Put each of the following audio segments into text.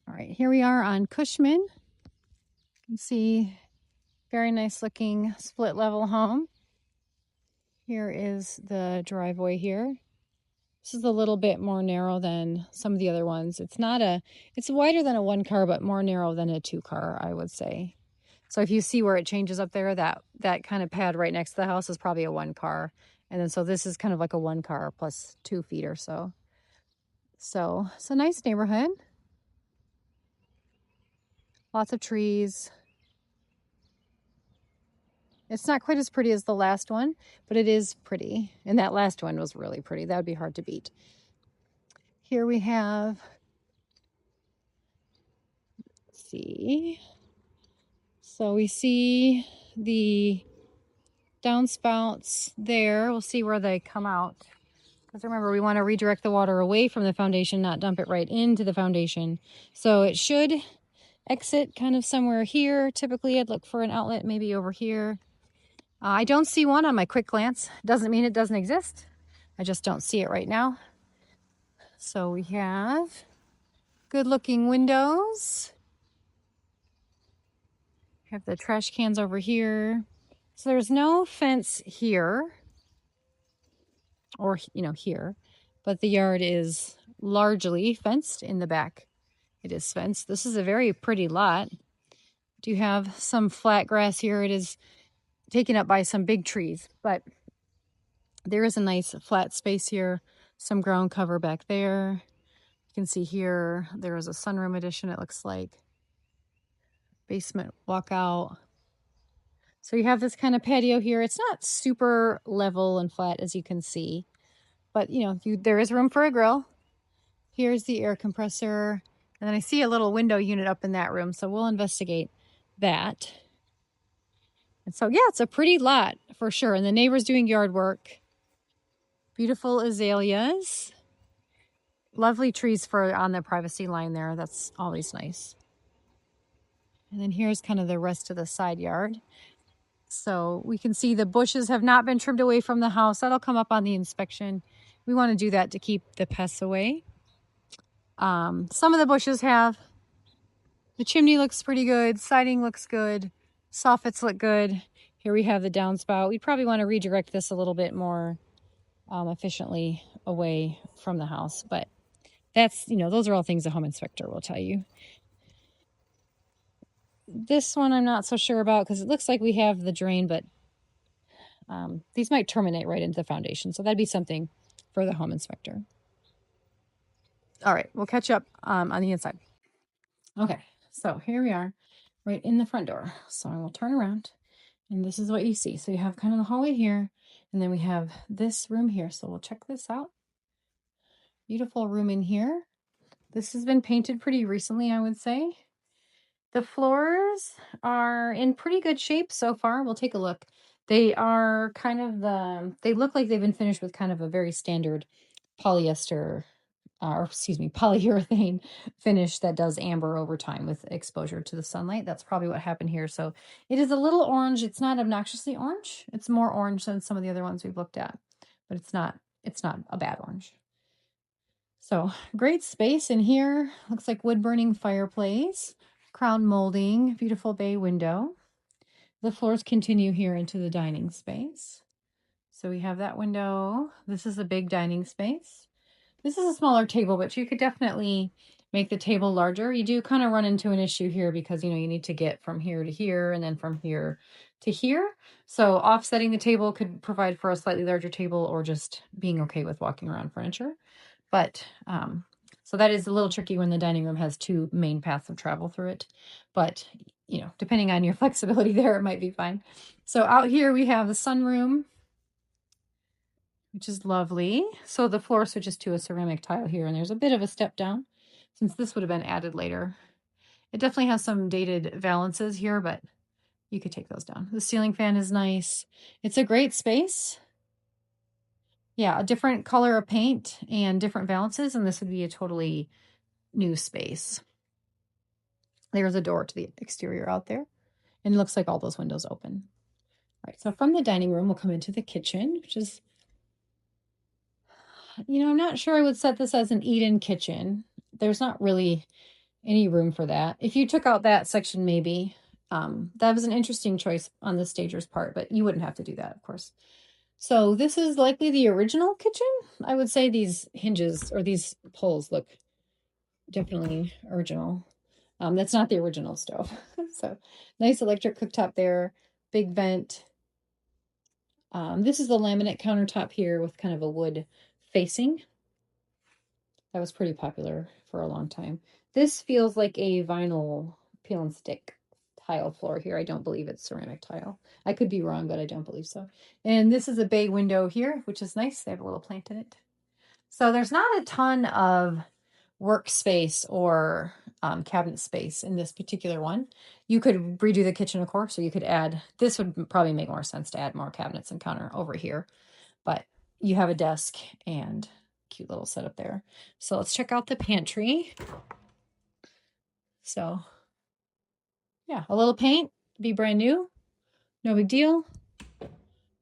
All right, here we are on Cushman. You can see very nice looking split level home. Here is the driveway here. This is a little bit more narrow than some of the other ones. It's wider than a one car, but more narrow than a two car, I would say. So if you see where it changes up there, that kind of pad right next to the house is probably a one car. And then so this is kind of like a one car plus 2 feet or so. So it's a nice neighborhood. Lots of trees. It's not quite as pretty as the last one, but it is pretty. And that last one was really pretty. That would be hard to beat. Here we have, let's see. So we see the downspouts there. We'll see where they come out. Because remember, we want to redirect the water away from the foundation, not dump it right into the foundation. So it should exit kind of somewhere here. Typically, I'd look for an outlet maybe over here. I don't see one on my quick glance. Doesn't mean it doesn't exist. I just don't see it right now. So we have good looking windows. Have the trash cans over here. So there's no fence here or, here, but the yard is largely fenced in the back. It is fenced. This is a very pretty lot. Do have some flat grass here. It is taken up by some big trees, but there is a nice flat space here. Some ground cover back there. You can see here, there is a sunroom addition, it looks like. Basement walkout. So you have this kind of patio here. It's not super level and flat as you can see, but there is room for a grill. Here's the air compressor. And then I see a little window unit up in that room, so we'll investigate that. And so, yeah, it's a pretty lot for sure. And the neighbor's doing yard work. Beautiful azaleas. Lovely trees on the privacy line there. That's always nice. And then here's kind of the rest of the side yard. So we can see the bushes have not been trimmed away from the house. That'll come up on the inspection. We want to do that to keep the pests away. Some of the bushes have. The chimney looks pretty good. Siding looks good. Soffits look good. Here we have the downspout. We probably want to redirect this a little bit more efficiently away from the house. But that's, those are all things a home inspector will tell you. This one I'm not so sure about because it looks like we have the drain, but these might terminate right into the foundation. So that'd be something for the home inspector. All right, we'll catch up on the inside. Okay, so here we are right in the front door. So I will turn around and this is what you see. So you have kind of the hallway here and then we have this room here. So we'll check this out. Beautiful room in here. This has been painted pretty recently, I would say. The floors are in pretty good shape so far. We'll take a look. They are kind of they look like they've been finished with kind of a very standard polyurethane finish that does amber over time with exposure to the sunlight. That's probably what happened here. So it is a little orange. It's not obnoxiously orange. It's more orange than some of the other ones we've looked at, but it's not a bad orange. So great space in here. Looks like wood burning fireplace, crown molding, beautiful bay window. The floors continue here into the dining space. So we have that window. This is a big dining space. This is a smaller table, but you could definitely make the table larger. You do kind of run into an issue here because, you need to get from here to here and then from here to here. So offsetting the table could provide for a slightly larger table or just being okay with walking around furniture. But so that is a little tricky when the dining room has 2 main paths of travel through it. But, depending on your flexibility there, it might be fine. So out here we have the sunroom, which is lovely. So the floor switches to a ceramic tile here, and there's a bit of a step down since this would have been added later. It definitely has some dated valances here, but you could take those down. The ceiling fan is nice. It's a great space. Yeah, a different color of paint and different valances, and this would be a totally new space. There's a door to the exterior out there, and it looks like all those windows open. All right, so from the dining room, we'll come into the kitchen, which is, I'm not sure I would set this as an eat-in kitchen. There's not really any room for that. If you took out that section, maybe. That was an interesting choice on the stager's part, but you wouldn't have to do that, of course. So this is likely the original kitchen. I would say these hinges or these poles look definitely original. That's not the original stove. So nice electric cooktop there, big vent. This is the laminate countertop here with kind of a wood facing. That was pretty popular for a long time. This feels like a vinyl peel and stick tile floor here. I don't believe it's ceramic tile. I could be wrong, but I don't believe so. And this is a bay window here, which is nice. They have a little plant in it. So there's not a ton of workspace or cabinet space in this particular one. You could redo the kitchen, of course, or you could add, this would probably make more sense to add more cabinets and counter over here. But you have a desk and cute little setup there. So let's check out the pantry. So yeah, a little paint, be brand new, no big deal.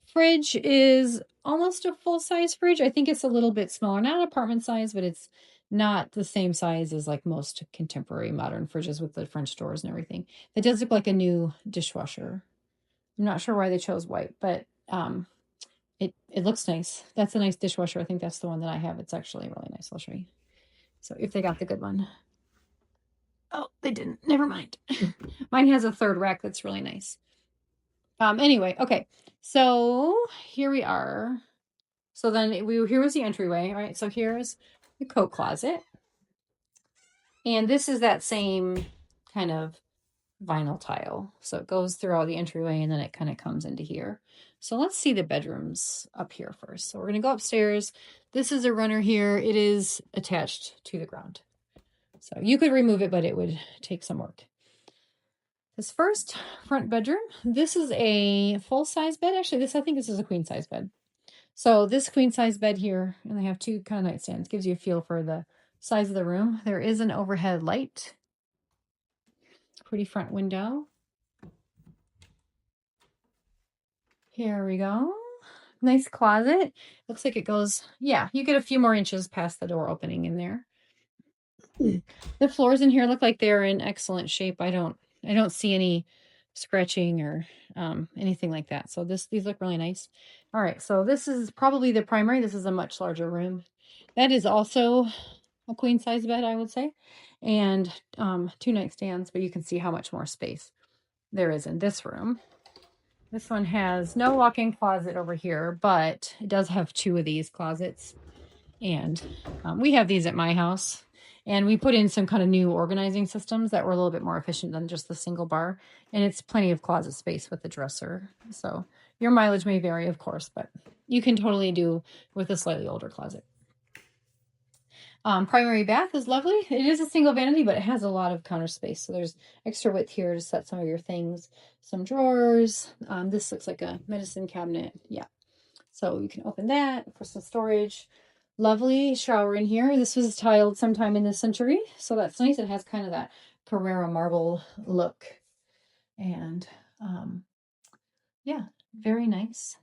Fridge is almost a full-size fridge. I think it's a little bit smaller, not apartment size, but it's not the same size as like most contemporary modern fridges with the French doors and everything. It does look like a new dishwasher. I'm not sure why they chose white, but it looks nice. That's a nice dishwasher. I think that's the one that I have. It's actually really nice. I'll show you. So if they got the good one. Oh, they didn't. Never mind. Mine has a third rack that's really nice. Anyway, okay. So here we are. So then here was the entryway, right? So here's the coat closet. And this is that same kind of vinyl tile. So it goes through all the entryway and then it kind of comes into here. So let's see the bedrooms up here first. So we're going to go upstairs. This is a runner here. It is attached to the ground. So you could remove it, but it would take some work. This first front bedroom, this is a full-size bed. Actually, I think this is a queen-size bed. So this queen-size bed here, and they have two kind of nightstands, gives you a feel for the size of the room. There is an overhead light. Pretty front window. Here we go. Nice closet. Looks like it goes, yeah, you get a few more inches past the door opening in there. The floors in here look like they're in excellent shape. I don't see any scratching or anything like that. So these look really nice. All right, so this is probably the primary. This is a much larger room. That is also a queen size bed, I would say, and two nightstands, but you can see how much more space there is in this room. This one has no walk-in closet over here, but it does have two of these closets. And we have these at my house. And we put in some kind of new organizing systems that were a little bit more efficient than just the single bar. And it's plenty of closet space with the dresser. So your mileage may vary, of course, but you can totally do with a slightly older closet. Primary bath is lovely. It is a single vanity, but it has a lot of counter space. So there's extra width here to set some of your things. Some drawers. This looks like a medicine cabinet. Yeah. So you can open that for some storage. Lovely shower in here. This was tiled sometime in this century, so that's nice. It has kind of that Carrara marble look. And yeah, very nice.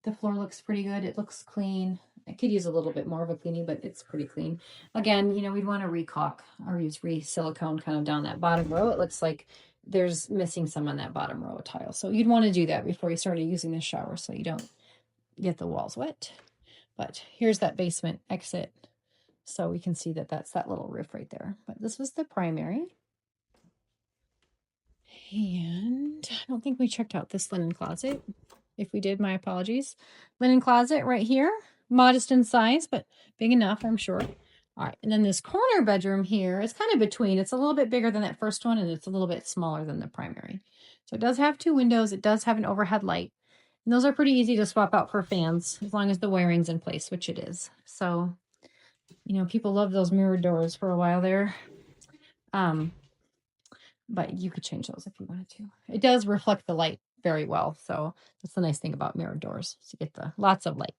The floor looks pretty good. It looks clean. I could use a little bit more of a cleaning, but it's pretty clean. Again, we'd want to re-caulk or use re-silicone kind of down that bottom row. It looks like there's missing some on that bottom row of tile. So you'd want to do that before you started using the shower so you don't get the walls wet. But here's that basement exit. So we can see that that's that little roof right there. But this was the primary. And I don't think we checked out this linen closet. If we did, my apologies. Linen closet right here. Modest in size, but big enough, I'm sure. All right, and then this corner bedroom here is kind of between. It's a little bit bigger than that first one, and it's a little bit smaller than the primary. So it does have two windows. It does have an overhead light. And those are pretty easy to swap out for fans as long as the wiring's in place, which it is. So, people love those mirrored doors for a while there. But you could change those if you wanted to. It does reflect the light very well. So that's the nice thing about mirrored doors. So you get lots of light.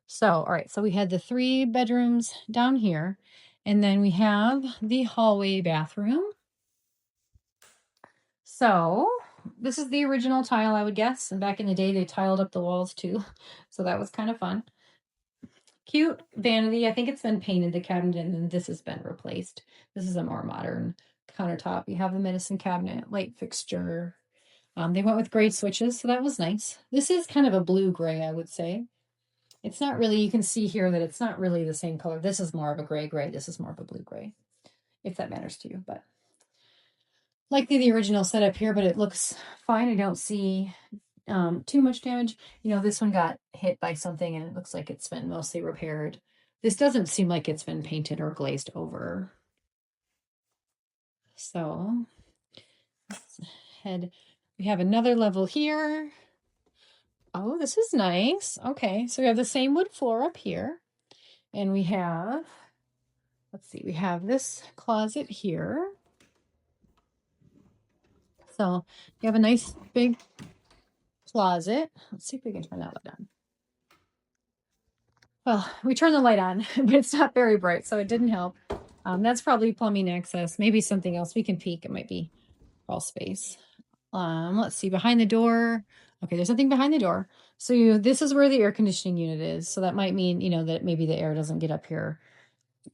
So, all right. So we had the 3 bedrooms down here. And then we have the hallway bathroom. So this is the original tile, I would guess. And back in the day, they tiled up the walls too. So that was kind of fun. Cute vanity. I think it's been painted, the cabinet, and then this has been replaced. This is a more modern countertop. You have the medicine cabinet, light fixture. They went with gray switches, so that was nice. This is kind of a blue-gray, I would say. It's not really, you can see here that it's not really the same color. This is more of a gray-gray. This is more of a blue-gray, if that matters to you. But likely the original setup here, but it looks fine. I don't see too much damage. You know, this one got hit by something and it looks like it's been mostly repaired. This doesn't seem like it's been painted or glazed over. So let's head. We have another level here. Oh, this is nice. Okay, so we have the same wood floor up here. And we have, let's see, we have this closet here. So you have a nice big closet. Let's see if we can turn that light on. Well, we turned the light on, but it's not very bright, so it didn't help. That's probably plumbing access. Maybe something else. We can peek. It might be crawl space. Let's see, behind the door. Okay, there's nothing behind the door. So this is where the air conditioning unit is. So that might mean, you know, that maybe the air doesn't get up here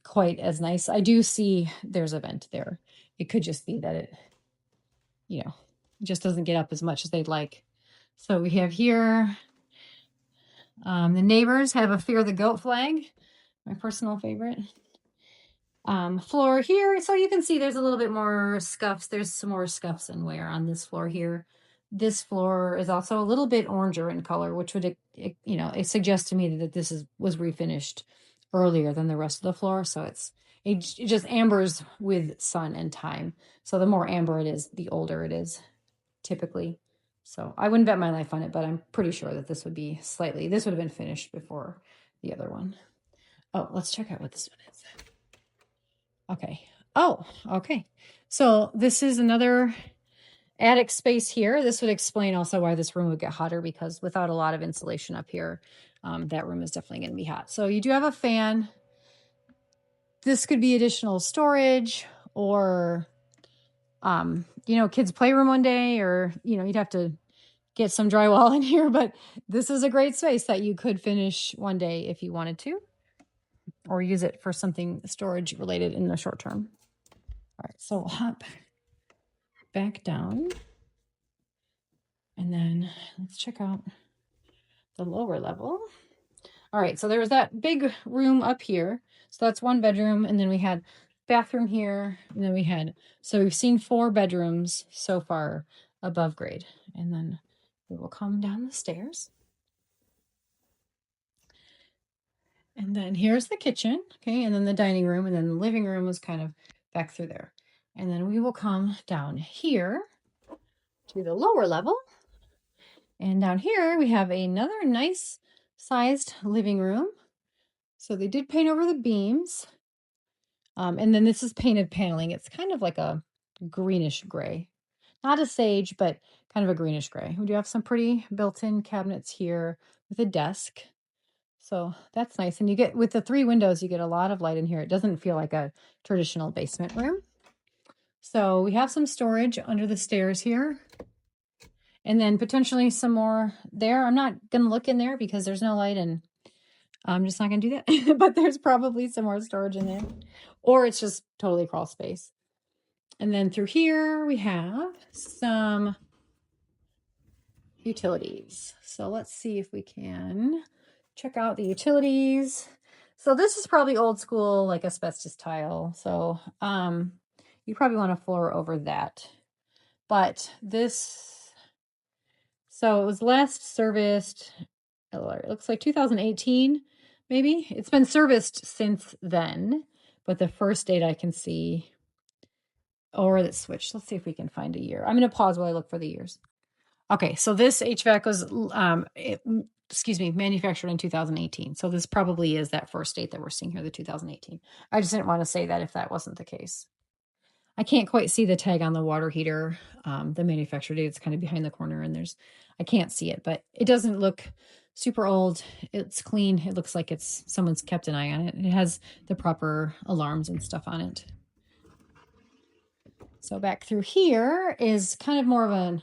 quite as nice. I do see there's a vent there. It could just be that it, you know, just doesn't get up as much as they'd like. So we have here, the neighbors have a Fear the Goat flag, my personal favorite. Floor here, so you can see there's a little bit more scuffs. There's some more scuffs and wear on this floor here. This floor is also a little bit oranger in color, which would, you know, it suggests to me that this was refinished earlier than the rest of the floor. So it just ambers with sun and time. So the more amber it is, the older it is, typically. So I wouldn't bet my life on it, but I'm pretty sure that this would have been finished before the other one. Oh, let's check out what this one is. Okay. Oh, okay. So this is another attic space here. This would explain also why this room would get hotter, because without a lot of insulation up here, that room is definitely going to be hot. So you do have a fan. This could be additional storage, or, you know, kids' playroom one day, or, you know, you'd have to get some drywall in here, but this is a great space that you could finish one day if you wanted to, or use it for something storage related in the short term. All right, so we'll hop back down, and then let's check out the lower level. All right, so there was that big room up here. So that's one bedroom, and then we had bathroom here, and then so we've seen 4 bedrooms so far above grade. And then we will come down the stairs. And then here's the kitchen, okay, and then the dining room, and then the living room was kind of back through there. And then we will come down here to the lower level. And down here we have another nice sized living room. So they did paint over the beams. And then this is painted paneling. It's kind of like a greenish gray. Not a sage, but kind of a greenish gray. We do have some pretty built-in cabinets here with a desk. So that's nice. And you get, with the 3 windows, you get a lot of light in here. It doesn't feel like a traditional basement room. So we have some storage under the stairs here. And then potentially some more there. I'm not going to look in there because there's no light, and I'm just not going to do that. But there's probably some more storage in there. Or it's just totally crawl space. And then through here, we have some utilities. So let's see if we can check out the utilities. So this is probably old school, like asbestos tile. So you probably want to floor over that. But this, so it was last serviced, it looks like 2018, maybe. It's been serviced since then, but the first date I can see, or that switched. Let's see if we can find a year. I'm going to pause while I look for the years. Okay, so this HVAC was, manufactured in 2018. So this probably is that first date that we're seeing here, the 2018. I just didn't want to say that if that wasn't the case. I can't quite see the tag on the water heater. The manufacturer date, it's kind of behind the corner, and I can't see it, but it doesn't look super old. It's clean. It looks like someone's kept an eye on it. It has the proper alarms and stuff on it. So back through here is kind of more of a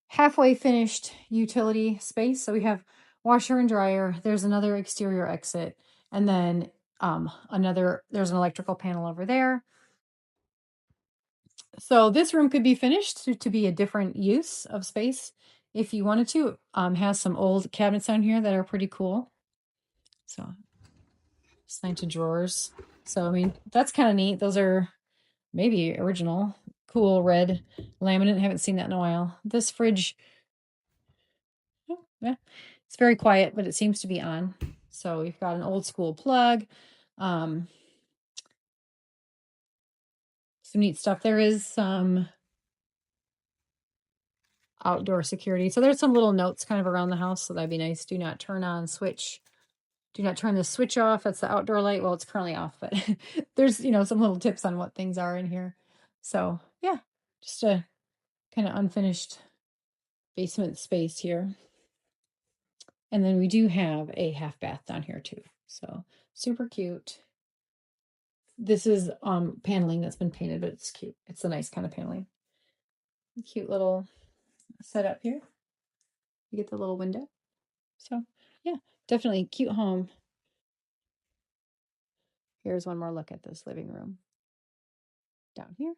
halfway finished utility space. So we have washer and dryer. There's another exterior exit, and then there's an electrical panel over there. So this room could be finished to be a different use of space if you wanted to. Has some old cabinets down here that are pretty cool. So assigned to drawers. So I mean that's kind of neat. Those are maybe original, cool red laminate. Haven't seen that in a while. This fridge, oh, yeah, it's very quiet, but it seems to be on. So we've got an old school plug. Some neat stuff. There is some outdoor security. So there's some little notes kind of around the house. So that'd be nice. Do not turn on switch. Do not turn the switch off. That's the outdoor light. Well, it's currently off, but there's, some little tips on what things are in here. So yeah, just a kind of unfinished basement space here. And then we do have a half bath down here too. So super cute. This is paneling that's been painted, but it's cute. It's a nice kind of paneling. Cute little setup here. You get the little window. So yeah, definitely cute home. Here's one more look at this living room down here.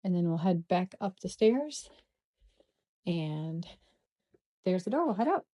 And then we'll head back up the stairs. And there's the door. We'll head out.